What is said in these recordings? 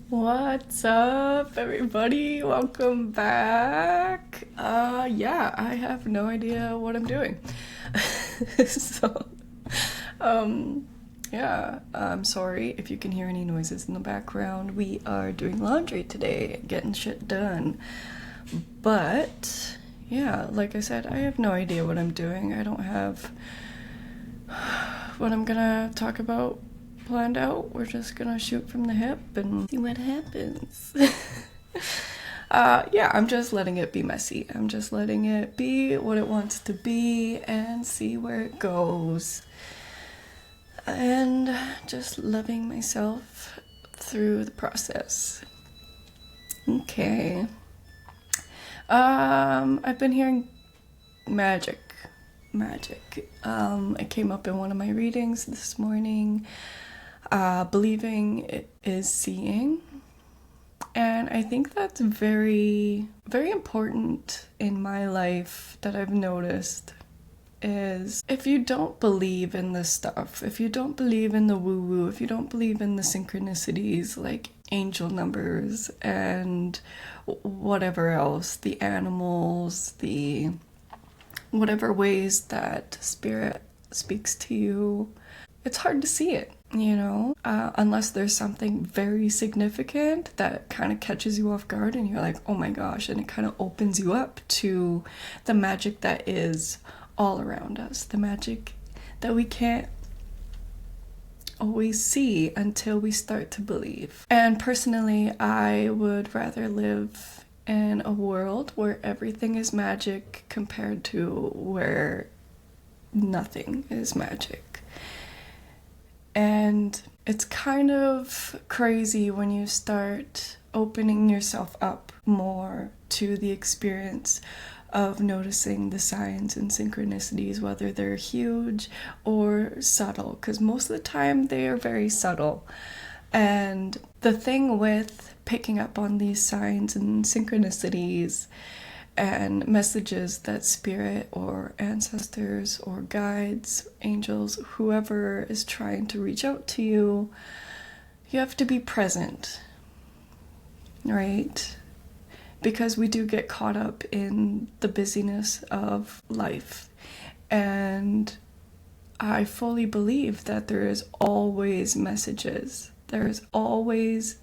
What's up, everybody? Welcome back. Yeah, I have no idea what I'm doing. so, yeah, I'm sorry if you can hear any noises in the background. We are doing laundry today, getting shit done. But, yeah, like I said, I have no idea what I'm doing. I don't have what I'm gonna talk about planned out. We're just gonna shoot from the hip and see what happens. Yeah, I'm just letting it be messy. I'm just letting it be what it wants to be and see where it goes. And just loving myself through the process. Okay. I've been hearing magic. It came up in one of my readings this morning. Believing it is seeing. And I think that's very, very important in my life that I've noticed is if you don't believe in this stuff, if you don't believe in the woo-woo, if you don't believe in the synchronicities like angel numbers and whatever else, the animals, the whatever ways that spirit speaks to you, it's hard to see it, unless there's something very significant that kind of catches you off guard and you're like, oh my gosh, and it kind of opens you up to the magic that is all around us, the magic that we can't always see until we start to believe. And personally, I would rather live in a world where everything is magic compared to where nothing is magic. And it's kind of crazy when you start opening yourself up more to the experience of noticing the signs and synchronicities, whether they're huge or subtle, because most of the time they are very subtle. And the thing with picking up on these signs and synchronicities and messages that spirit or ancestors or guides, angels, whoever is trying to reach out to you, you have to be present, right? Because we do get caught up in the busyness of life. And I fully believe that there is always messages. There is always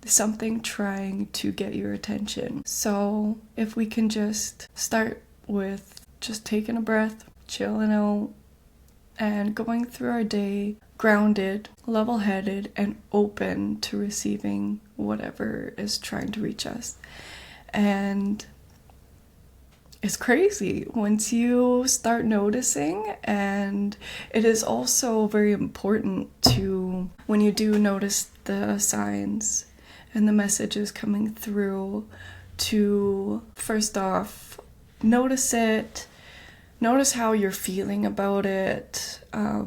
something trying to get your attention. So if we can just start with just taking a breath, chilling out, and going through our day grounded, level-headed, and open to receiving whatever is trying to reach us. And it's crazy once you start noticing. And it is also very important to, when you do notice the signs and the messages coming through, to first off notice it, notice how you're feeling about it,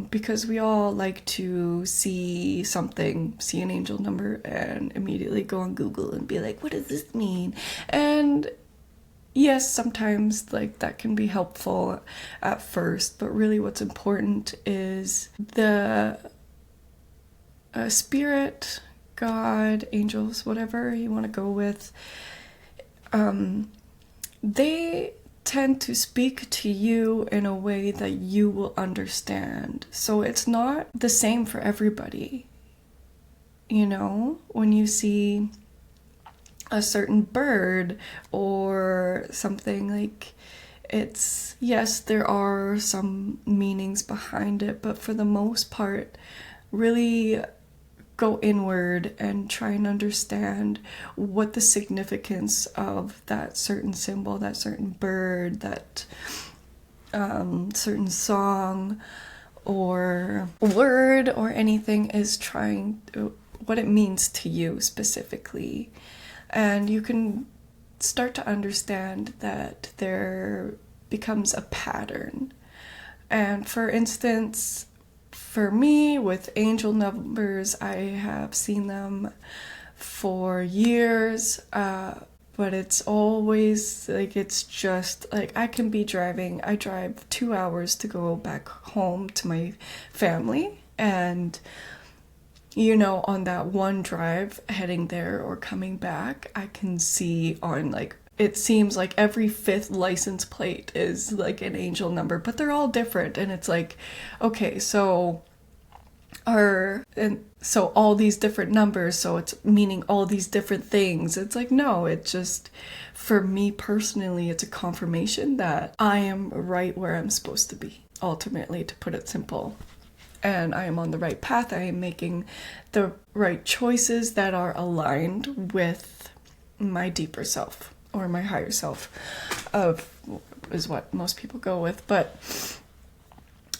because we all like to see something, see an angel number, and immediately go on Google and be like, what does this mean? And yes, sometimes like that can be helpful at first, but really what's important is the spirit, God, angels, whatever you want to go with, they tend to speak to you in a way that you will understand. So it's not the same for everybody. When you see a certain bird or something, like, it's, yes, there are some meanings behind it, but for the most part, really go inward and try and understand what the significance of that certain symbol, that certain bird, that certain song or word or anything is trying to, what it means to you specifically. And you can start to understand that there becomes a pattern. And for instance, for me, with angel numbers, I have seen them for years, but it's always like, it's just like, I drive 2 hours to go back home to my family, and on that one drive heading there or coming back, I can see on like, it seems like every fifth license plate is like an angel number, but they're all different. And it's like, okay, so all these different numbers, so it's meaning all these different things. It's like, no, it just, for me personally, it's a confirmation that I am right where I'm supposed to be, ultimately, to put it simple. And I am on the right path. I am making the right choices that are aligned with my deeper self, or my higher self, is what most people go with. But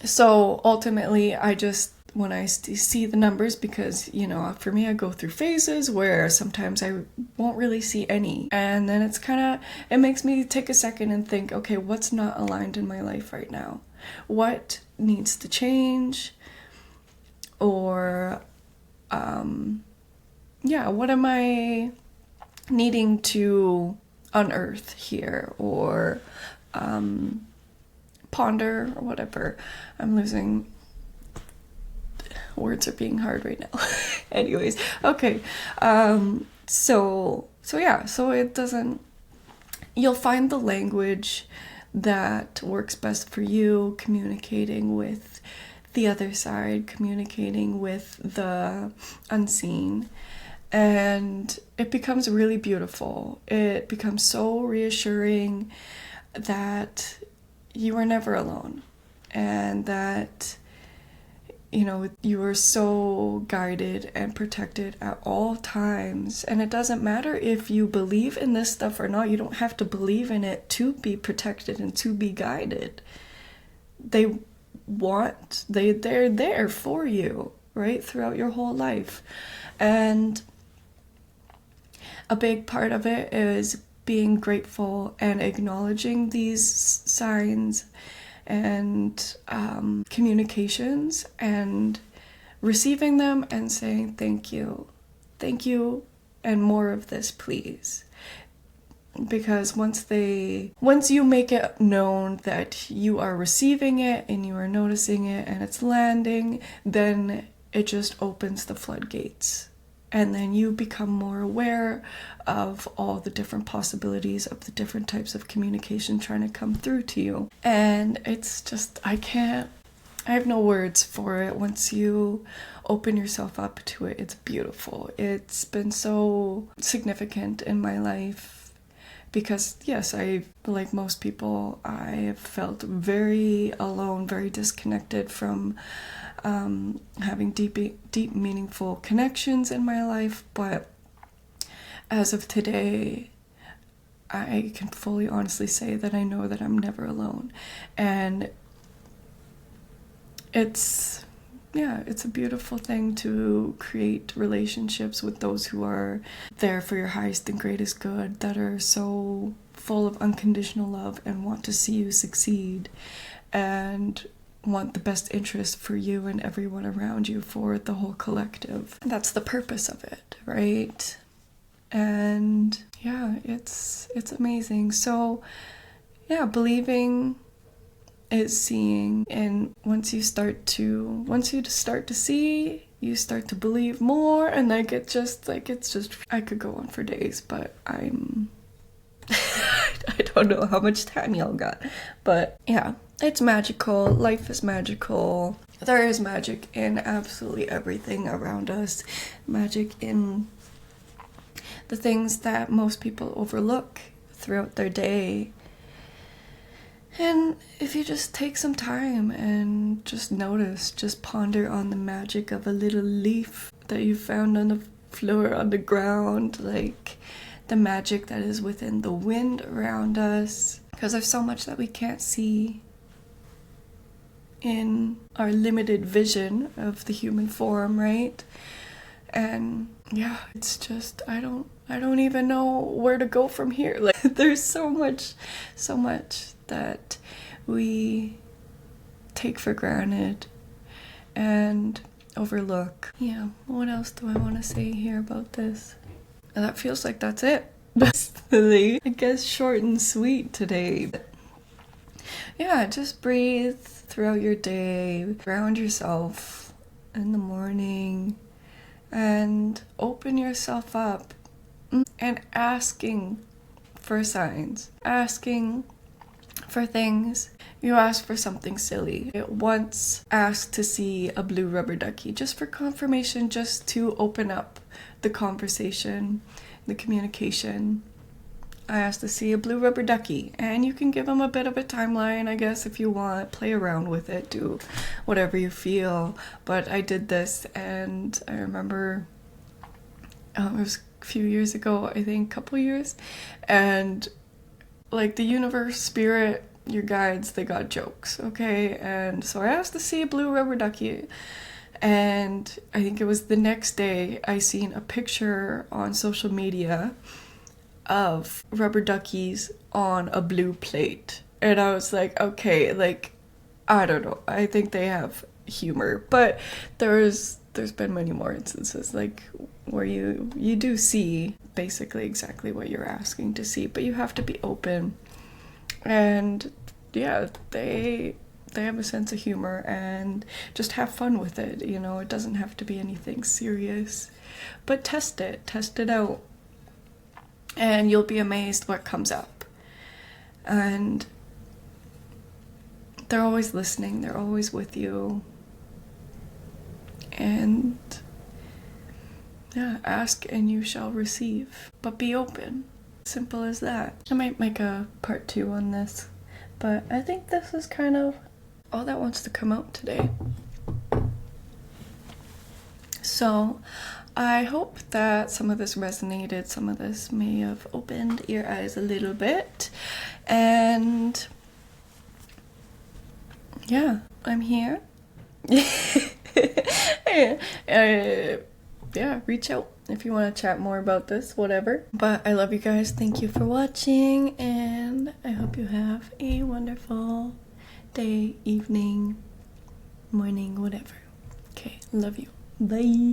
so ultimately, I just, when I see the numbers, because, for me, I go through phases where sometimes I won't really see any. And then it makes me take a second and think, okay, what's not aligned in my life right now? What needs to change? Or, what am I needing to unearth here, or ponder, or whatever. I'm losing, words are being hard right now. Anyways, okay. So it doesn't, you'll find the language that works best for you, communicating with the other side, communicating with the unseen. And it becomes really beautiful. It becomes so reassuring that you are never alone, and that, you are so guided and protected at all times. And it doesn't matter if you believe in this stuff or not. You don't have to believe in it to be protected and to be guided. They're there for you, right, throughout your whole life. And a big part of it is being grateful and acknowledging these signs and communications, and receiving them and saying thank you, and more of this, please. Because once you make it known that you are receiving it and you are noticing it and it's landing, then it just opens the floodgates. And then you become more aware of all the different possibilities of the different types of communication trying to come through to you. And it's just, I have no words for it. Once you open yourself up to it, it's beautiful. It's been so significant in my life because, yes, like most people, I have felt very alone, very disconnected from having deep, meaningful connections in my life. But as of today, I can fully honestly say that I know that I'm never alone. And it's a beautiful thing to create relationships with those who are there for your highest and greatest good, that are so full of unconditional love and want to see you succeed and want the best interest for you and everyone around you, for the whole collective. That's the purpose of it, right? And yeah, it's amazing. So yeah, believing is seeing, and once you start to see, you start to believe more, and like it's just I could go on for days, but I'm I don't know how much time y'all got. But yeah, it's magical. Life is magical. There is magic in absolutely everything around us. Magic in the things that most people overlook throughout their day. And if you just take some time and just notice, just ponder on the magic of a little leaf that you found on the floor, on the ground, like the magic that is within the wind around us, because there's so much that we can't see in our limited vision of the human form, right? And yeah, it's just, I don't even know where to go from here. Like, there's so much that we take for granted and overlook. Yeah, what else do I want to say here about this? And that feels like that's it. That's really, I guess, short and sweet today. But yeah, just breathe throughout your day. Ground yourself in the morning. and open yourself up and asking for signs, asking for things. You ask for something silly. I once asked to see a blue rubber ducky just for confirmation, just to open up the conversation, the communication. I asked to see a blue rubber ducky, and you can give them a bit of a timeline, I guess, if you want. Play around with it, do whatever you feel. But I did this, and I remember it was a few years ago, I think, a couple years, and like the universe, spirit, your guides, they got jokes, okay? And so I asked to see a blue rubber ducky, and I think it was the next day I seen a picture on social media of rubber duckies on a blue plate, and I was like, okay, like, I don't know, I think they have humor. But there's been many more instances like where you do see basically exactly what you're asking to see, but you have to be open. And yeah, they have a sense of humor, and just have fun with it, you know. It doesn't have to be anything serious, but test it out, and you'll be amazed what comes up. And they're always listening, they're always with you. And yeah, ask and you shall receive, but be open. Simple as that. I might make a part 2 on this, but I think this is kind of all that wants to come out today. So I hope that some of this resonated, some of this may have opened your eyes a little bit. And yeah, I'm here. Yeah, reach out if you want to chat more about this, whatever. But I love you guys. Thank you for watching, and I hope you have a wonderful day, evening, morning, whatever. Okay, love you. Bye.